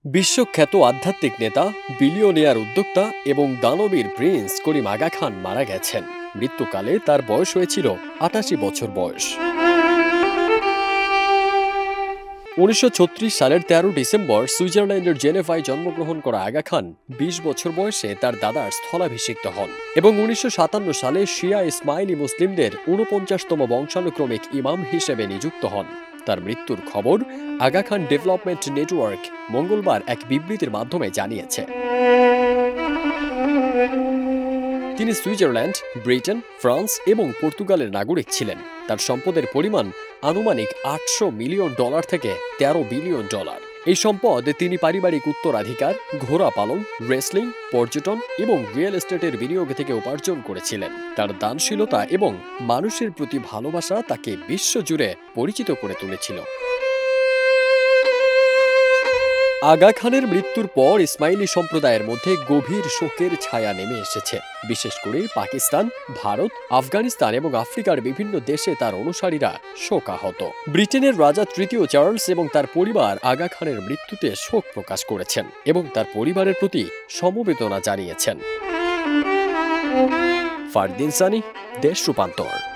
বিশ্বখ্যাত আধ্যাত্মিক নেতা, বিলিয়নিয়ার উদ্যোক্তা এবং দানবীর প্রিন্স করিম আগা খান মারা গেছেন। মৃত্যুকালে তার বয়স হয়েছিল ৮৮ বছর বয়স। ১৯৩৬ সালের ১৩ ডিসেম্বর সুইজারল্যান্ডের জেনেভায় জন্মগ্রহণ করা আগা খান ২০ বছর বয়সে তার দাদার স্থলাভিষিক্ত হন এবং ১৯৫৭ সালে শিয়া ইসমাইলি মুসলিমদের ৪৯তম বংশানুক্রমিক ইমাম হিসেবে নিযুক্ত হন। তার মৃত্যুর খবর আগা খান ডেভেলপমেন্ট নেটওয়ার্ক মঙ্গলবার এক বিবৃতির মাধ্যমে জানিয়েছে। তিনি সুইজারল্যান্ড, ব্রিটেন, ফ্রান্স এবং পর্তুগালের নাগরিক ছিলেন। তার সম্পদের পরিমাণ আনুমানিক $৮০০ মিলিয়ন থেকে $১৩ বিলিয়ন। এই সম্পদ তিনি পারিবারিক উত্তরাধিকার, ঘোড়া পালন, রেসলিং, পর্যটন এবং রিয়েল এস্টেটের বিনিয়োগ থেকে উপার্জন করেছিলেন। তার দানশীলতা এবং মানুষের প্রতি ভালোবাসা তাকে বিশ্বজুড়ে পরিচিত করে তুলেছিল। আগা খানের মৃত্যুর পর ইসমাইলি সম্প্রদায়ের মধ্যে গভীর শোকের ছায়া নেমে এসেছে। বিশেষ করে পাকিস্তান, ভারত, আফগানিস্তান এবং আফ্রিকার বিভিন্ন দেশে তার অনুসারীরা শোকাহত। ব্রিটেনের রাজা তৃতীয় চার্লস এবং তার পরিবার আগা খানের মৃত্যুতে শোক প্রকাশ করেছেন এবং তার পরিবারের প্রতি সমবেদনা জানিয়েছেন। ফারদিন সানি, দেশ রূপান্তর।